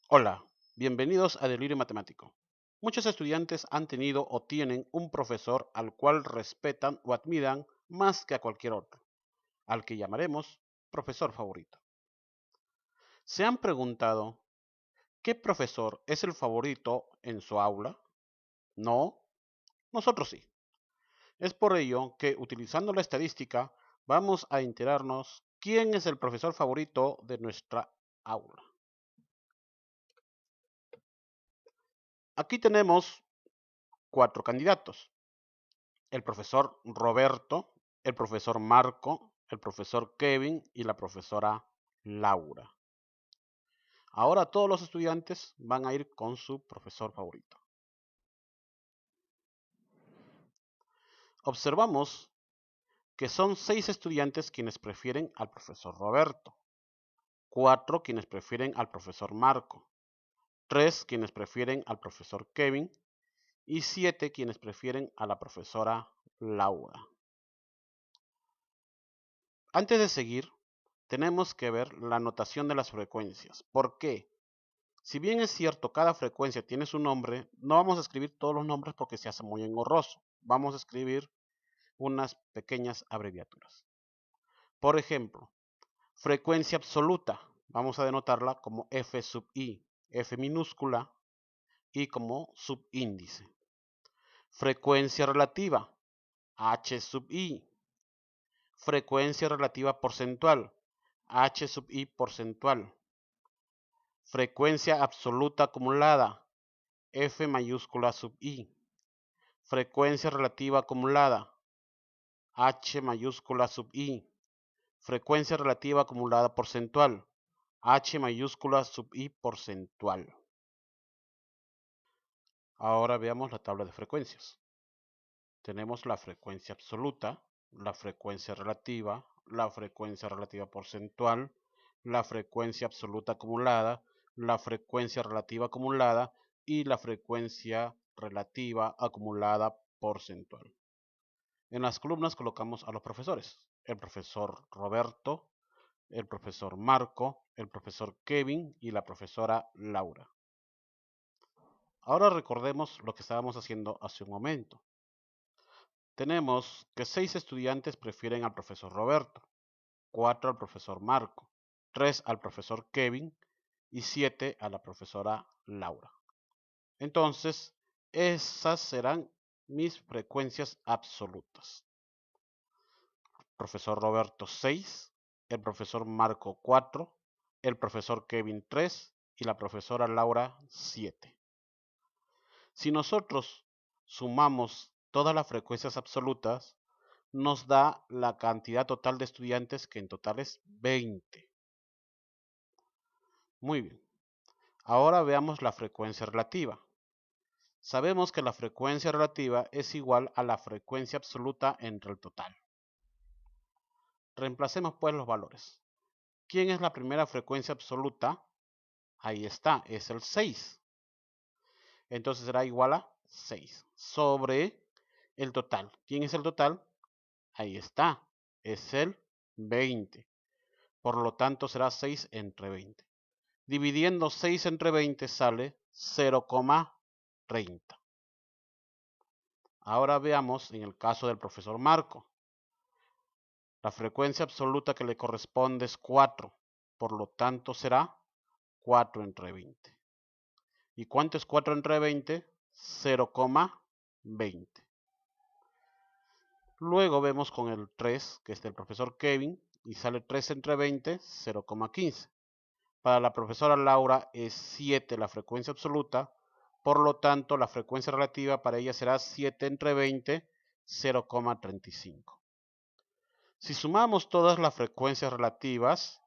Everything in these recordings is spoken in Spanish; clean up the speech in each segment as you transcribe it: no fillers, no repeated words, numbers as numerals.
Hola, bienvenidos a Delirio Matemático. Muchos estudiantes han tenido o tienen un profesor al cual respetan o admiran más que a cualquier otro, al que llamaremos profesor favorito. ¿Se han preguntado qué profesor es el favorito en su aula? No, nosotros sí. Es por ello que, utilizando la estadística, vamos a enterarnos quién es el profesor favorito de nuestra aula. Aquí tenemos 4 candidatos: el profesor Roberto, el profesor Marco, el profesor Kevin y la profesora Laura. Ahora todos los estudiantes van a ir con su profesor favorito. Observamos que son 6 estudiantes quienes prefieren al profesor Roberto, 4 quienes prefieren al profesor Marco, 3 quienes prefieren al profesor Kevin y 7 quienes prefieren a la profesora Laura. Antes de seguir, tenemos que ver la notación de las frecuencias. ¿Por qué? Si bien es cierto, cada frecuencia tiene su nombre, no vamos a escribir todos los nombres porque se hace muy engorroso. Vamos a escribir unas pequeñas abreviaturas. Por ejemplo, frecuencia absoluta, vamos a denotarla como F sub I, F minúscula, y como subíndice. Frecuencia relativa, H sub I. Frecuencia relativa porcentual, H sub I porcentual. Frecuencia absoluta acumulada, F mayúscula sub I. Frecuencia relativa acumulada, H mayúscula sub I. Frecuencia relativa acumulada porcentual, H mayúscula sub I porcentual. Ahora veamos la tabla de frecuencias. Tenemos la frecuencia absoluta, la frecuencia relativa porcentual, la frecuencia absoluta acumulada, la frecuencia relativa acumulada y la frecuencia relativa acumulada porcentual. En las columnas colocamos a los profesores: el profesor Roberto, el profesor Marco, el profesor Kevin y la profesora Laura. Ahora recordemos lo que estábamos haciendo hace un momento. Tenemos que 6 estudiantes prefieren al profesor Roberto, 4 al profesor Marco, 3 al profesor Kevin y 7 a la profesora Laura. Entonces, esas serán mis frecuencias absolutas: profesor Roberto 6, el profesor Marco 4, el profesor Kevin 3 y la profesora Laura 7. Si nosotros sumamos todas las frecuencias absolutas, nos da la cantidad total de estudiantes, que en total es 20. Muy bien. Ahora veamos la frecuencia relativa. Sabemos que la frecuencia relativa es igual a la frecuencia absoluta entre el total. Reemplacemos pues los valores. ¿Quién es la primera frecuencia absoluta? Ahí está, es el 6. Entonces será igual a 6 sobre el total. ¿Quién es el total? Ahí está, es el 20. Por lo tanto será 6 entre 20. Dividiendo 6 entre 20 sale 0,30. Ahora veamos en el caso del profesor Marco. La frecuencia absoluta que le corresponde es 4. Por lo tanto será 4 entre 20. ¿Y cuánto es 4 entre 20? 0,20. Luego vemos con el 3, que es del profesor Kevin, y sale 3 entre 20, 0,15. Para la profesora Laura es 7 la frecuencia absoluta, por lo tanto la frecuencia relativa para ella será 7 entre 20, 0,35. Si sumamos todas las frecuencias relativas,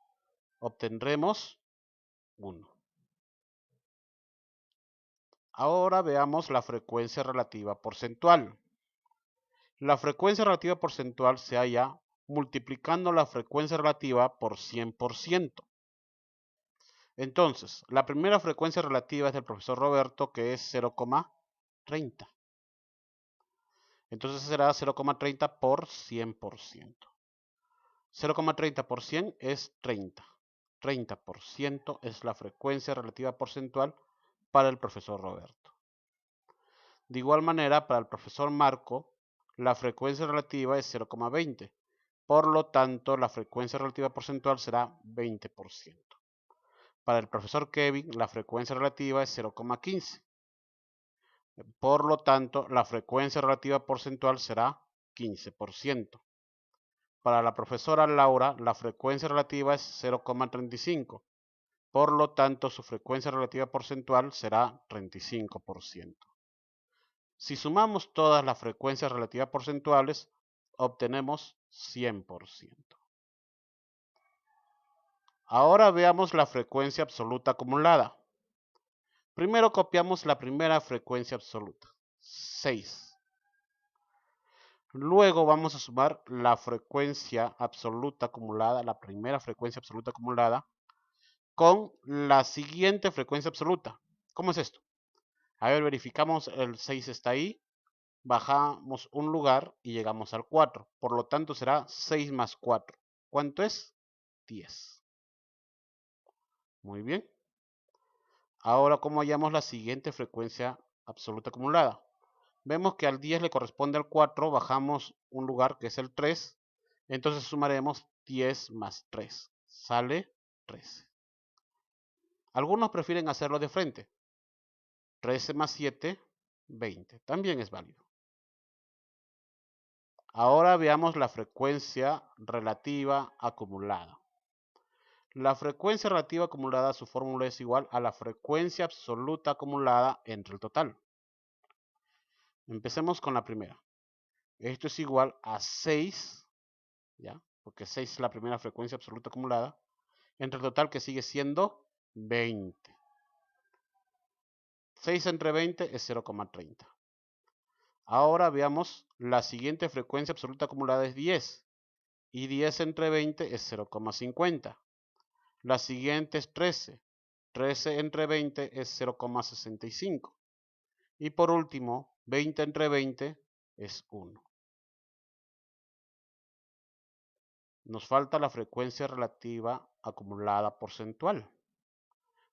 obtendremos 1. Ahora veamos la frecuencia relativa porcentual. La frecuencia relativa porcentual se halla multiplicando la frecuencia relativa por 100%. Entonces, la primera frecuencia relativa es del profesor Roberto, que es 0,30. Entonces será 0,30 por 100%. 0,30 por 100 es 30. 30% es la frecuencia relativa porcentual para el profesor Roberto. De igual manera, para el profesor Marco, la frecuencia relativa es 0,20. Por lo tanto, la frecuencia relativa porcentual será 20%. Para el profesor Kevin, la frecuencia relativa es 0,15. Por lo tanto, la frecuencia relativa porcentual será 15%. Para la profesora Laura, la frecuencia relativa es 0,35. Por lo tanto, su frecuencia relativa porcentual será 35%. Si sumamos todas las frecuencias relativas porcentuales, obtenemos 100%. Ahora veamos la frecuencia absoluta acumulada. Primero copiamos la primera frecuencia absoluta, 6. Luego vamos a sumar la frecuencia absoluta acumulada, la primera frecuencia absoluta acumulada, con la siguiente frecuencia absoluta. ¿Cómo es esto? A ver, verificamos, el 6 está ahí, bajamos un lugar y llegamos al 4. Por lo tanto será 6 más 4. ¿Cuánto es? 10. Muy bien. Ahora, ¿cómo hallamos la siguiente frecuencia absoluta acumulada? Vemos que al 10 le corresponde al 4, bajamos un lugar que es el 3, entonces sumaremos 10 más 3, sale 13. Algunos prefieren hacerlo de frente. 13 más 7, 20, también es válido. Ahora veamos la frecuencia relativa acumulada. La frecuencia relativa acumulada, su fórmula es igual a la frecuencia absoluta acumulada entre el total. Empecemos con la primera. Esto es igual a 6, ¿ya? Porque 6 es la primera frecuencia absoluta acumulada, entre el total que sigue siendo 20. 6 entre 20 es 0,30. Ahora veamos, la siguiente frecuencia absoluta acumulada es 10. Y 10 entre 20 es 0,50. La siguiente es 13. 13 entre 20 es 0,65. Y por último, 20 entre 20 es 1. Nos falta la frecuencia relativa acumulada porcentual.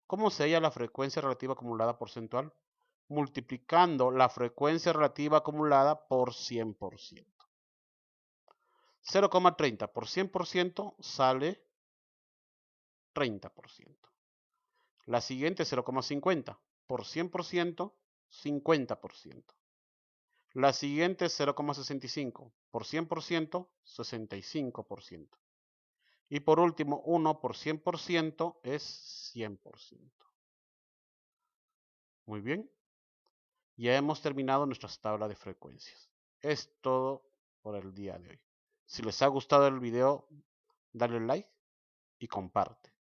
¿Cómo se halla la frecuencia relativa acumulada porcentual? Multiplicando la frecuencia relativa acumulada por 100%. 0,30 por 100% sale 30%. La siguiente 0,50 por 100%, 50%. La siguiente 0,65 por 100%, 65%. Y por último, 1 por 100% es 100%. Muy bien. Ya hemos terminado nuestra tabla de frecuencias. Es todo por el día de hoy. Si les ha gustado el video, dale like y comparte.